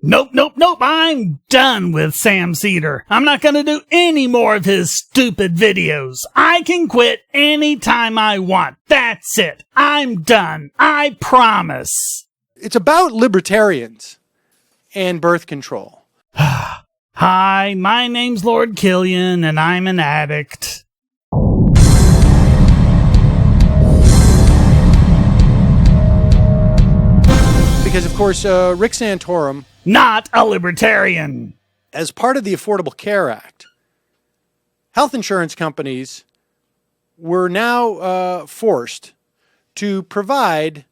Nope. I'm done with Sam Seder. I'm not gonna do any more of his stupid videos. I can quit anytime I want. That's it. I'm done. I promise. It's about libertarians and birth control. Hi, my name's Lord Killian, and I'm an addict. Because, of course, Rick Santorum... Not a libertarian. As part of the Affordable Care Act, health insurance companies were now forced to provide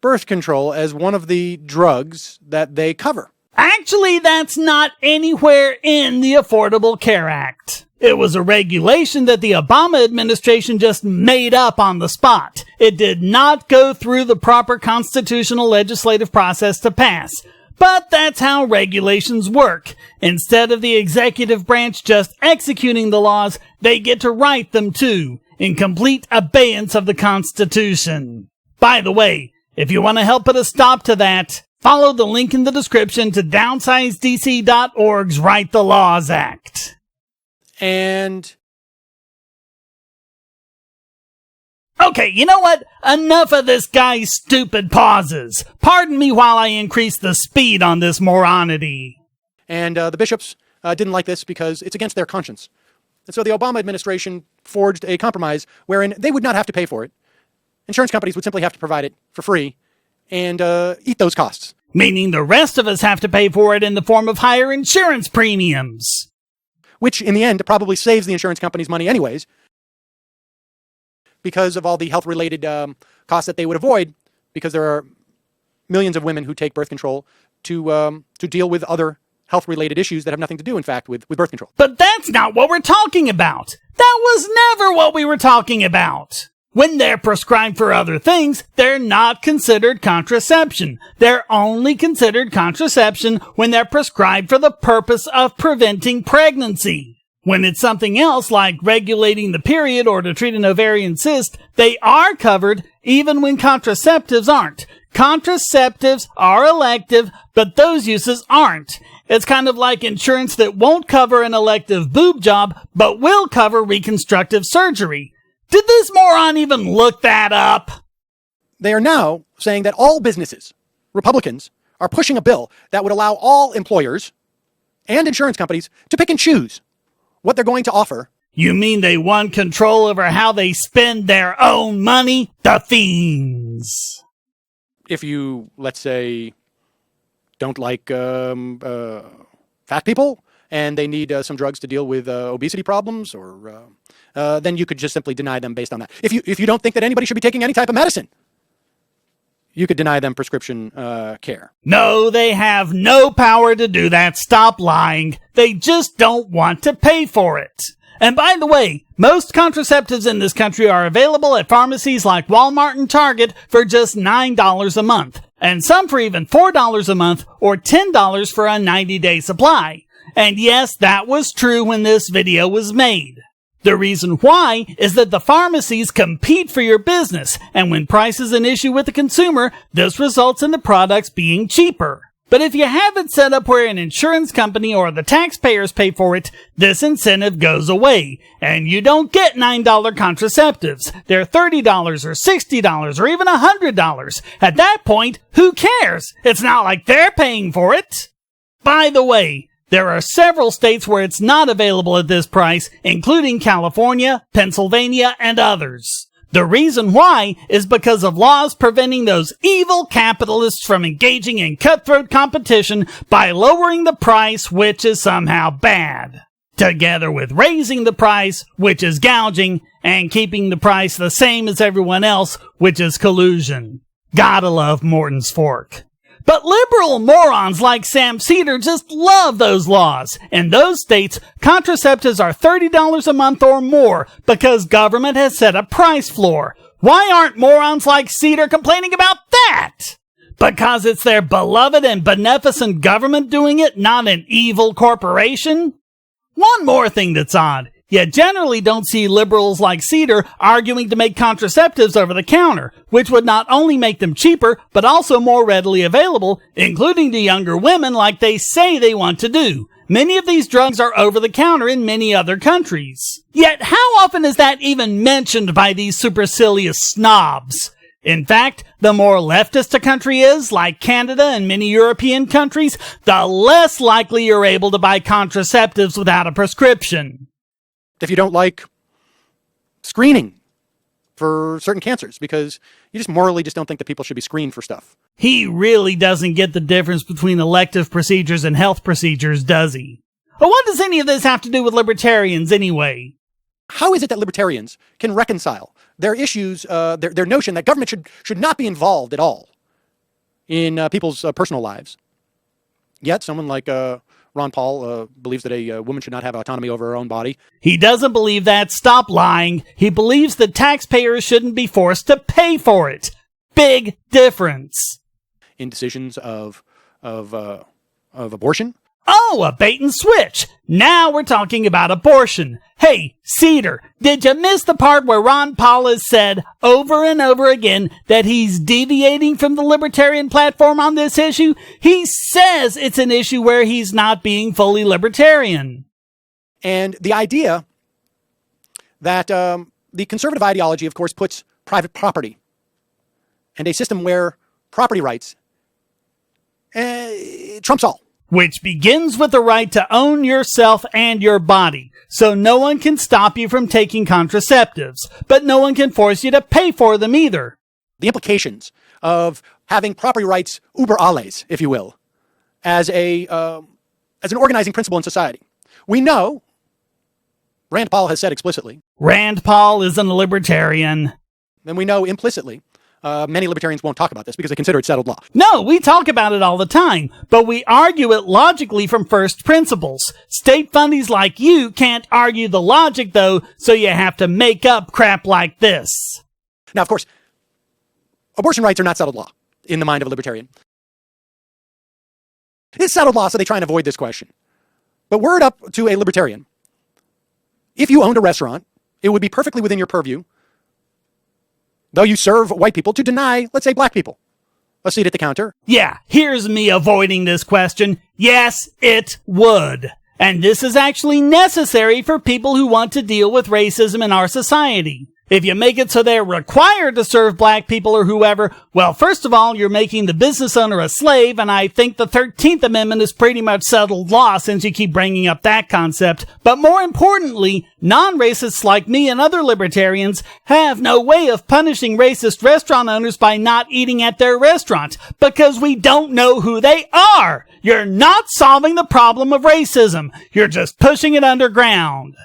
birth control as one of the drugs that they cover. Actually, that's not anywhere in the Affordable Care Act. It was a regulation that the Obama administration just made up on the spot. It did not go through the proper constitutional legislative process to pass. But that's how regulations work. Instead of the executive branch just executing the laws, they get to write them too, in complete abeyance of the Constitution. By the way, if you want to help put a stop to that, follow the link in the description to downsizedc.org's Write the Laws Act. And... Okay, you know what? Enough of this guy's stupid pauses. Pardon me while I increase the speed on this moronity. And the bishops didn't like this because it's against their conscience. And so the Obama administration forged a compromise wherein they would not have to pay for it. Insurance companies would simply have to provide it for free and eat those costs. Meaning the rest of us have to pay for it in the form of higher insurance premiums. Which, in the end, probably saves the insurance companies money anyways, because of all the health-related costs that they would avoid, because there are millions of women who take birth control to deal with other health-related issues that have nothing to do, in fact, with birth control. But that's not what we're talking about. That was never what we were talking about. When they're prescribed for other things, they're not considered contraception. They're only considered contraception when they're prescribed for the purpose of preventing pregnancy. When it's something else like regulating the period or to treat an ovarian cyst, they are covered even when contraceptives aren't. Contraceptives are elective, but those uses aren't. It's kind of like insurance that won't cover an elective boob job, but will cover reconstructive surgery. Did this moron even look that up? They are now saying that all businesses, Republicans, are pushing a bill that would allow all employers and insurance companies to pick and choose what they're going to offer. You mean they want control over how they spend their own money? The fiends. If you, let's say, don't like fat people and they need some drugs to deal with obesity problems, or then you could just simply deny them based on that. If you don't think that anybody should be taking any type of medicine, you could deny them prescription care. No, they have no power to do that. Stop lying. They just don't want to pay for it. And by the way, most contraceptives in this country are available at pharmacies like Walmart and Target for just $9 a month. And some for even $4 a month or $10 for a 90-day supply. And yes, that was true when this video was made. The reason why is that the pharmacies compete for your business, and when price is an issue with the consumer, this results in the products being cheaper. But if you have it set up where an insurance company or the taxpayers pay for it, this incentive goes away, and you don't get $9 contraceptives. They're $30 or $60 or even $100. At that point, who cares? It's not like they're paying for it. By the way, there are several states where it's not available at this price, including California, Pennsylvania, and others. The reason why is because of laws preventing those evil capitalists from engaging in cutthroat competition by lowering the price, which is somehow bad, together with raising the price, which is gouging, and keeping the price the same as everyone else, which is collusion. Gotta love Morton's Fork. But liberal morons like Sam Seder just love those laws. In those states, contraceptives are $30 a month or more because government has set a price floor. Why aren't morons like Seder complaining about that? Because it's their beloved and beneficent government doing it, not an evil corporation? One more thing that's odd. You generally don't see liberals like Seder arguing to make contraceptives over the counter, which would not only make them cheaper, but also more readily available, including to younger women like they say they want to do. Many of these drugs are over the counter in many other countries. Yet how often is that even mentioned by these supercilious snobs? In fact, the more leftist a country is, like Canada and many European countries, the less likely you're able to buy contraceptives without a prescription. If you don't like screening for certain cancers, because you just morally just don't think that people should be screened for stuff. He really doesn't get the difference between elective procedures and health procedures, does he? But what does any of this have to do with libertarians anyway? How is it that libertarians can reconcile their issues, their notion that government should not be involved at all in people's personal lives? Yet someone like Ron Paul believes that a woman should not have autonomy over her own body. He doesn't believe that. Stop lying. He believes that taxpayers shouldn't be forced to pay for it. Big difference. In decisions of abortion. Oh, a bait and switch. Now we're talking about abortion. Hey, Seder, did you miss the part where Ron Paul has said over and over again that he's deviating from the libertarian platform on this issue? He says it's an issue where he's not being fully libertarian. And the idea that the conservative ideology, of course, puts private property and a system where property rights trumps all. Which begins with the right to own yourself and your body. So no one can stop you from taking contraceptives, but no one can force you to pay for them either. The implications of having property rights uber alles, if you will, as an organizing principle in society. We know, Rand Paul has said explicitly. Rand Paul isn't a libertarian. And we know implicitly. Many libertarians won't talk about this because they consider it settled law. No, we talk about it all the time, but we argue it logically from first principles. State fundies like you can't argue the logic, though, so you have to make up crap like this. Now, of course, abortion rights are not settled law in the mind of a libertarian. It's settled law, so they try and avoid this question. But word up to a libertarian. If you owned a restaurant, it would be perfectly within your purview, though you serve white people, to deny, let's say, black people a seat at the counter. Yeah, here's me avoiding this question. Yes, it would. And this is actually necessary for people who want to deal with racism in our society. If you make it so they're required to serve black people or whoever, well, first of all, you're making the business owner a slave, and I think the 13th Amendment is pretty much settled law since you keep bringing up that concept. But more importantly, non-racists like me and other libertarians have no way of punishing racist restaurant owners by not eating at their restaurant, because we don't know who they are. You're not solving the problem of racism. You're just pushing it underground.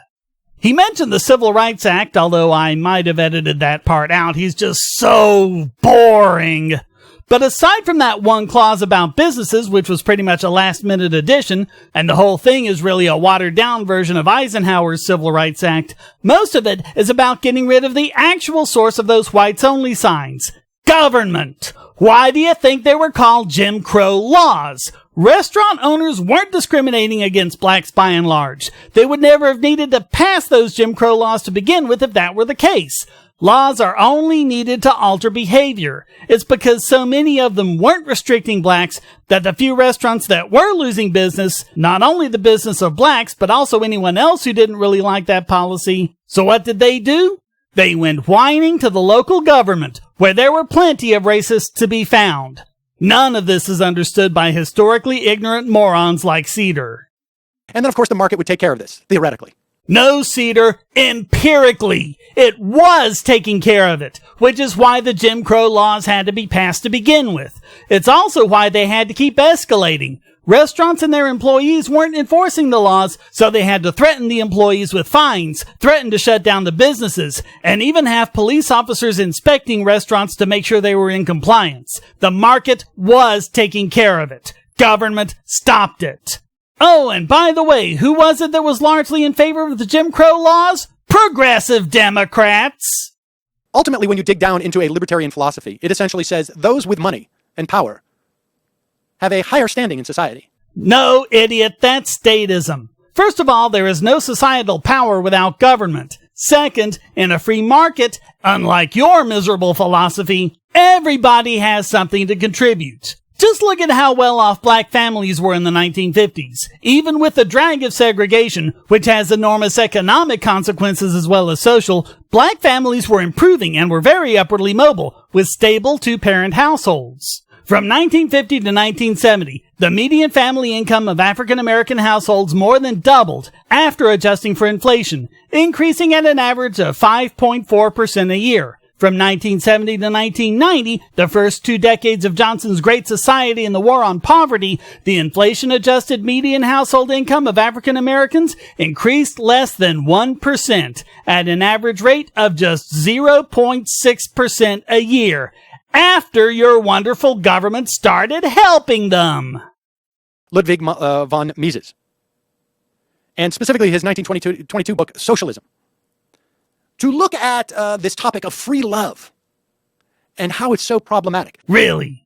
He mentioned the Civil Rights Act, although I might have edited that part out. He's just so boring. But aside from that one clause about businesses, which was pretty much a last-minute addition, and the whole thing is really a watered-down version of Eisenhower's Civil Rights Act, most of it is about getting rid of the actual source of those whites-only signs. Government. Why do you think they were called Jim Crow laws? Restaurant owners weren't discriminating against blacks by and large. They would never have needed to pass those Jim Crow laws to begin with if that were the case. Laws are only needed to alter behavior. It's because so many of them weren't restricting blacks that the few restaurants that were losing business, not only the business of blacks, but also anyone else who didn't really like that policy. So what did they do? They went whining to the local government, where there were plenty of racists to be found. None of this is understood by historically ignorant morons like Seder. And then, of course, the market would take care of this, theoretically. No, Seder, empirically. It was taking care of it, which is why the Jim Crow laws had to be passed to begin with. It's also why they had to keep escalating. Restaurants and their employees weren't enforcing the laws, so they had to threaten the employees with fines, threaten to shut down the businesses, and even have police officers inspecting restaurants to make sure they were in compliance. The market was taking care of it. Government stopped it. Oh, and by the way, who was it that was largely in favor of the Jim Crow laws? Progressive Democrats! Ultimately, when you dig down into a libertarian philosophy, it essentially says those with money and power have a higher standing in society. No, idiot, that's statism. First of all, there is no societal power without government. Second, in a free market, unlike your miserable philosophy, everybody has something to contribute. Just look at how well off black families were in the 1950s. Even with the drag of segregation, which has enormous economic consequences as well as social, black families were improving and were very upwardly mobile, with stable two-parent households. From 1950 to 1970, the median family income of African American households more than doubled after adjusting for inflation, increasing at an average of 5.4% a year. From 1970 to 1990, the first 2 decades of Johnson's Great Society and the War on Poverty, the inflation-adjusted median household income of African Americans increased less than 1% at an average rate of just 0.6% a year, after your wonderful government started helping them. Ludwig von Mises, and specifically his 1922 book, Socialism, to look at this topic of free love and how it's so problematic. Really?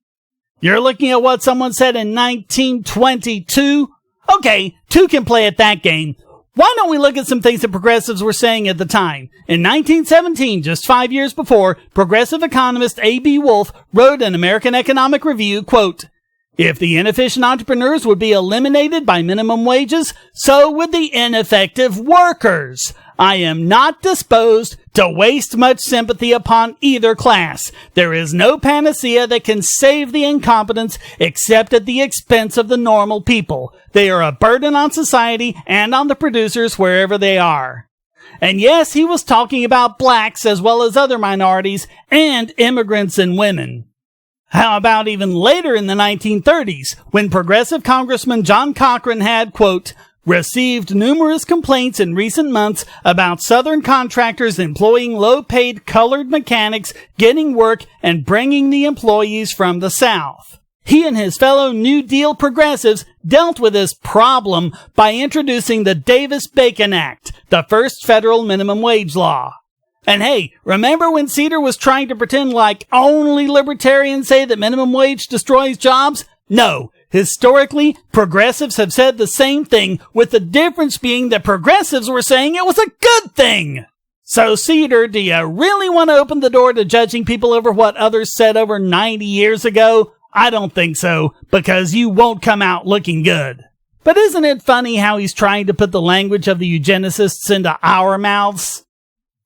You're looking at what someone said in 1922? Okay, 2 can play at that game. Why don't we look at some things that progressives were saying at the time? In 1917, just 5 years before, progressive economist A.B. Wolfe wrote in American Economic Review, quote, "If the inefficient entrepreneurs would be eliminated by minimum wages, so would the ineffective workers. I am not disposed to waste much sympathy upon either class. There is no panacea that can save the incompetents except at the expense of the normal people. They are a burden on society and on the producers wherever they are." And yes, he was talking about blacks as well as other minorities and immigrants and women. How about even later in the 1930s, when progressive Congressman John Cochran had, quote, "received numerous complaints in recent months about Southern contractors employing low-paid colored mechanics, getting work, and bringing the employees from the South." He and his fellow New Deal progressives dealt with this problem by introducing the Davis-Bacon Act, the first federal minimum wage law. And hey, remember when Seder was trying to pretend like only libertarians say that minimum wage destroys jobs? No. Historically, progressives have said the same thing, with the difference being that progressives were saying it was a good thing. So, Seder, do you really want to open the door to judging people over what others said over 90 years ago? I don't think so, because you won't come out looking good. But isn't it funny how he's trying to put the language of the eugenicists into our mouths?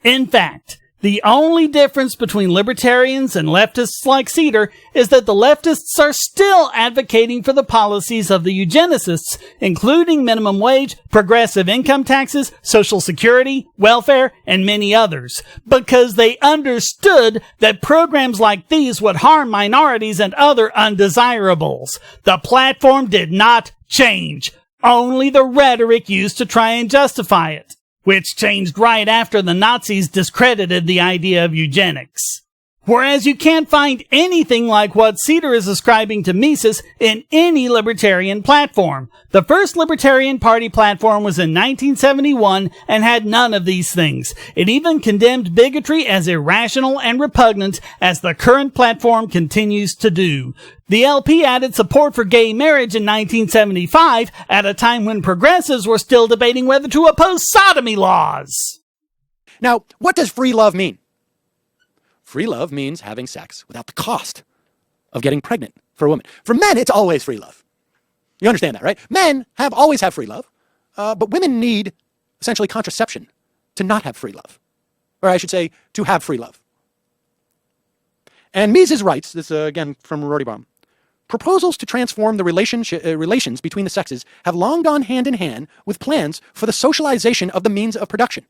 In fact, the only difference between libertarians and leftists like Seder is that the leftists are still advocating for the policies of the eugenicists, including minimum wage, progressive income taxes, social security, welfare, and many others, because they understood that programs like these would harm minorities and other undesirables. The platform did not change, only the rhetoric used to try and justify it, which changed right after the Nazis discredited the idea of eugenics. Whereas you can't find anything like what Seder is ascribing to Mises in any libertarian platform. The first Libertarian Party platform was in 1971 and had none of these things. It even condemned bigotry as irrational and repugnant, as the current platform continues to do. The LP added support for gay marriage in 1975 at a time when progressives were still debating whether to oppose sodomy laws. Now, what does free love mean? Free love means having sex without the cost of getting pregnant for a woman. For men, it's always free love. You understand that, right? Men always have free love, but women need essentially contraception to not have free love. Or I should say, to have free love. And Mises writes, this again from Rortybaum, proposals to transform the relations between the sexes have long gone hand in hand with plans for the socialization of the means of production.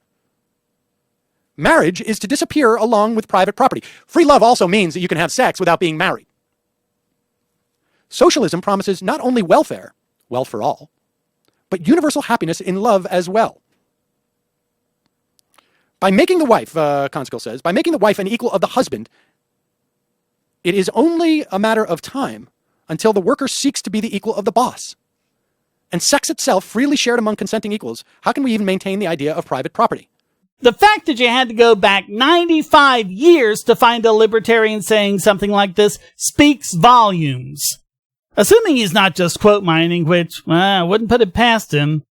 Marriage is to disappear along with private property. Free love also means that you can have sex without being married. Socialism promises not only welfare, wealth for all, but universal happiness in love as well. By making the wife, CÅsဃ says, by making the wife an equal of the husband, it is only a matter of time until the worker seeks to be the equal of the boss. And sex itself, freely shared among consenting equals, how can we even maintain the idea of private property? The fact that you had to go back 95 years to find a libertarian saying something like this speaks volumes. Assuming he's not just quote mining, which, I wouldn't put it past him.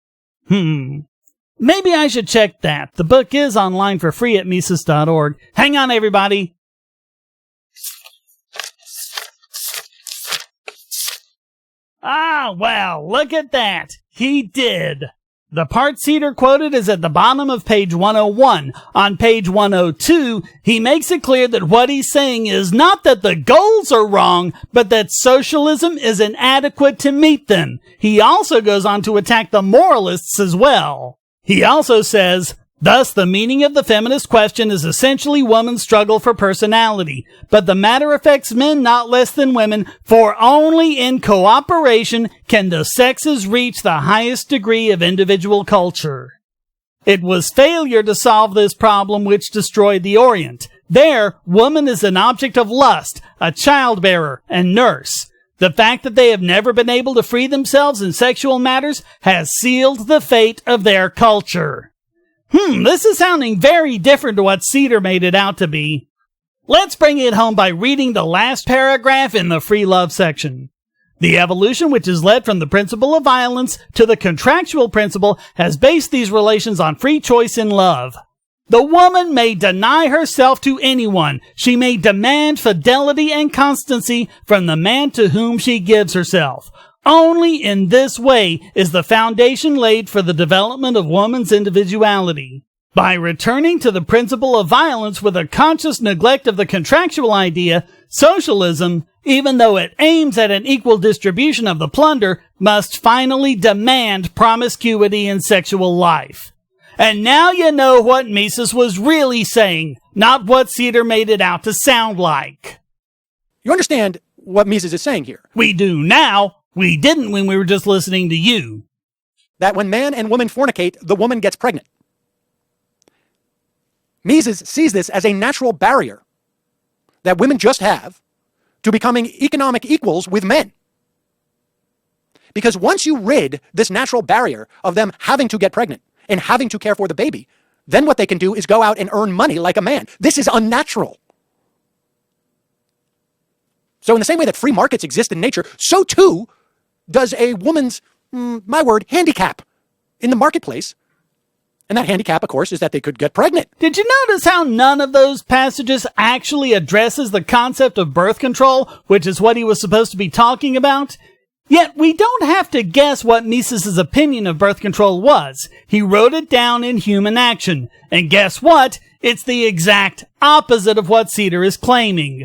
Maybe I should check that. The book is online for free at Mises.org. Hang on, everybody. Ah, well, look at that. He did. The part Seder quoted is at the bottom of page 101. On page 102, he makes it clear that what he's saying is not that the goals are wrong, but that socialism is inadequate to meet them. He also goes on to attack the moralists as well. He also says, thus the meaning of the feminist question is essentially woman's struggle for personality, but the matter affects men not less than women, for only in cooperation can the sexes reach the highest degree of individual culture. It was failure to solve this problem which destroyed the Orient. There, woman is an object of lust, a childbearer, and nurse. The fact that they have never been able to free themselves in sexual matters has sealed the fate of their culture. This is sounding very different to what Seder made it out to be. Let's bring it home by reading the last paragraph in the free love section. The evolution which has led from the principle of violence to the contractual principle has based these relations on free choice in love. The woman may deny herself to anyone. She may demand fidelity and constancy from the man to whom she gives herself. Only in this way is the foundation laid for the development of woman's individuality. By returning to the principle of violence with a conscious neglect of the contractual idea, socialism, even though it aims at an equal distribution of the plunder, must finally demand promiscuity in sexual life. And now you know what Mises was really saying, not what Seder made it out to sound like. You understand what Mises is saying here? We do now. We didn't when we were just listening to you. That when man and woman fornicate, the woman gets pregnant. Mises sees this as a natural barrier that women just have to becoming economic equals with men. Because once you rid this natural barrier of them having to get pregnant and having to care for the baby, then what they can do is go out and earn money like a man. This is unnatural. So in the same way that free markets exist in nature, so too does a woman's, handicap in the marketplace. And that handicap, of course, is that they could get pregnant. Did you notice how none of those passages actually addresses the concept of birth control, which is what he was supposed to be talking about? Yet we don't have to guess what Mises' opinion of birth control was. He wrote it down in Human Action. And guess what? It's the exact opposite of what Seder is claiming.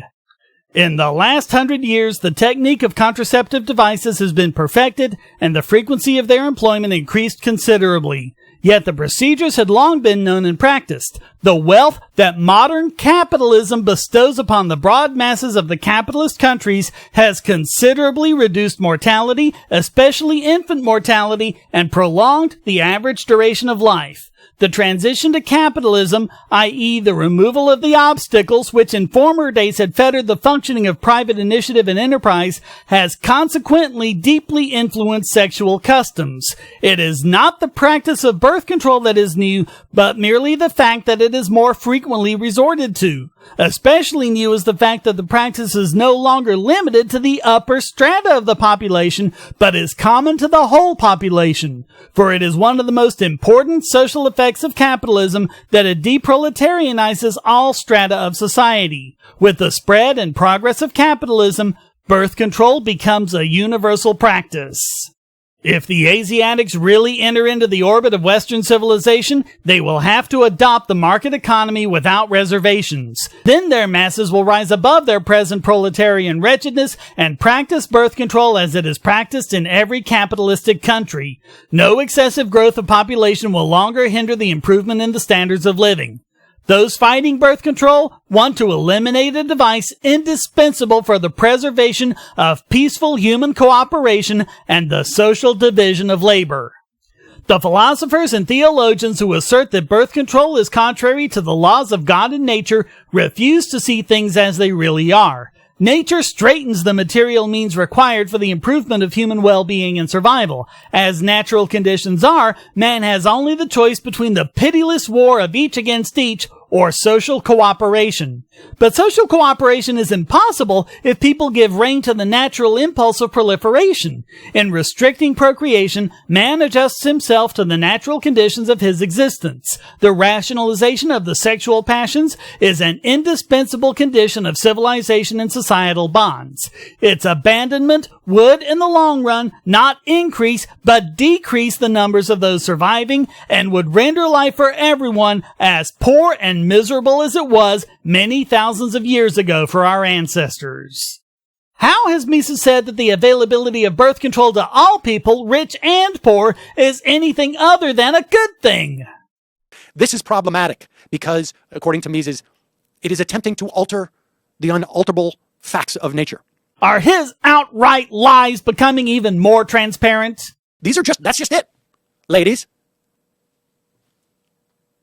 In the last 100 years, the technique of contraceptive devices has been perfected and the frequency of their employment increased considerably. Yet the procedures had long been known and practiced. The wealth that modern capitalism bestows upon the broad masses of the capitalist countries has considerably reduced mortality, especially infant mortality, and prolonged the average duration of life. The transition to capitalism, i.e. the removal of the obstacles which in former days had fettered the functioning of private initiative and enterprise, has consequently deeply influenced sexual customs. It is not the practice of birth control that is new, but merely the fact that it is more frequently resorted to. Especially new is the fact that the practice is no longer limited to the upper strata of the population, but is common to the whole population. For it is one of the most important social effects of capitalism that it deproletarianizes all strata of society. With the spread and progress of capitalism, birth control becomes a universal practice. If the Asiatics really enter into the orbit of Western civilization, they will have to adopt the market economy without reservations. Then their masses will rise above their present proletarian wretchedness and practice birth control as it is practiced in every capitalistic country. No excessive growth of population will longer hinder the improvement in the standards of living. Those fighting birth control want to eliminate a device indispensable for the preservation of peaceful human cooperation and the social division of labor. The philosophers and theologians who assert that birth control is contrary to the laws of God and nature refuse to see things as they really are. Nature straightens the material means required for the improvement of human well-being and survival. As natural conditions are, man has only the choice between the pitiless war of each against each or social cooperation. But social cooperation is impossible if people give rein to the natural impulse of proliferation. In restricting procreation, man adjusts himself to the natural conditions of his existence. The rationalization of the sexual passions is an indispensable condition of civilization and societal bonds. Its abandonment would, in the long run, not increase but decrease the numbers of those surviving, and would render life for everyone as poor and miserable as it was many thousands of years ago for our ancestors. How has Mises said that the availability of birth control to all people, rich and poor, is anything other than a good thing? This is problematic because, according to Mises, it is attempting to alter the unalterable facts of nature. Are his outright lies becoming even more transparent? That's just it, ladies.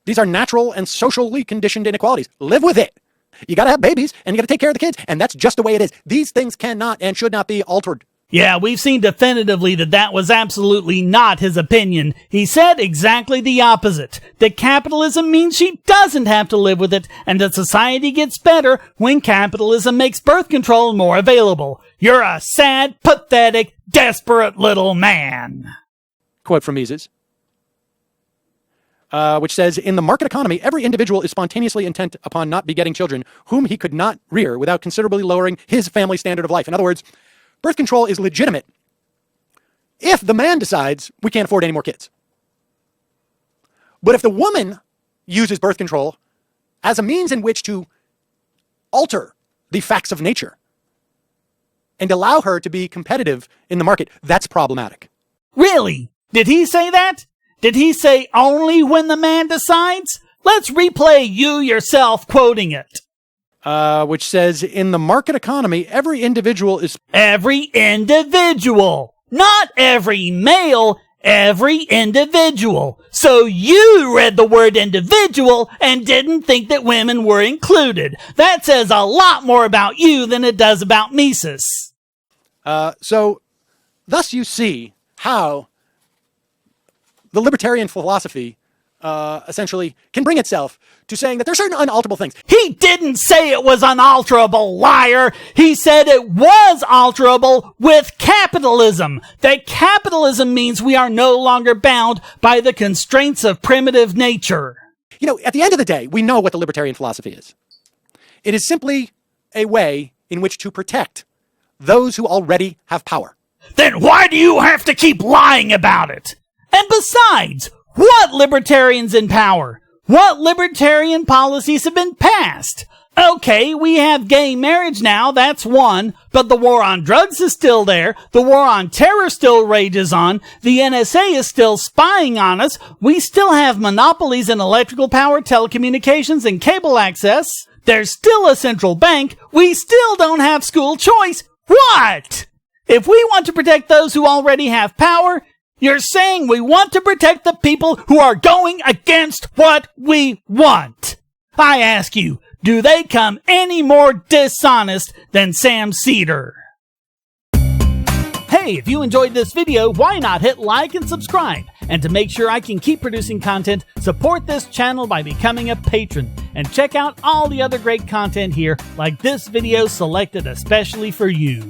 These are natural and socially conditioned inequalities. Live with it. You gotta have babies, and you gotta take care of the kids, and that's just the way it is. These things cannot and should not be altered. Yeah, we've seen definitively that that was absolutely not his opinion. He said exactly the opposite. That capitalism means she doesn't have to live with it, and that society gets better when capitalism makes birth control more available. You're a sad, pathetic, desperate little man. Quote from Mises, which says, in the market economy, every individual is spontaneously intent upon not begetting children whom he could not rear without considerably lowering his family standard of life. In other words, birth control is legitimate if the man decides we can't afford any more kids. But if the woman uses birth control as a means in which to alter the facts of nature and allow her to be competitive in the market, that's problematic. Really? Did he say that? Did he say only when the man decides? Let's replay you yourself quoting it. Which says, in the market economy, every individual is... Every individual! Not every male, every individual. So you read the word individual and didn't think that women were included. That says a lot more about you than it does about Mises. So, thus you see how the libertarian philosophy essentially can bring itself to saying that there are certain unalterable things. He didn't say it was unalterable, liar. He said it was alterable with capitalism. That capitalism means we are no longer bound by the constraints of primitive nature. You know, at the end of the day, we know what the libertarian philosophy is. It is simply a way in which to protect those who already have power. Then why do you have to keep lying about it? And besides, what libertarians in power? What libertarian policies have been passed? Okay, we have gay marriage now, that's one, but the war on drugs is still there, the war on terror still rages on, the NSA is still spying on us, we still have monopolies in electrical power, telecommunications, and cable access, there's still a central bank, we still don't have school choice. What? If we want to protect those who already have power, you're saying we want to protect the people who are going against what we want. I ask you, do they come any more dishonest than Sam Seder? Hey, if you enjoyed this video, why not hit like and subscribe? And to make sure I can keep producing content, support this channel by becoming a patron. And check out all the other great content here, like this video selected especially for you.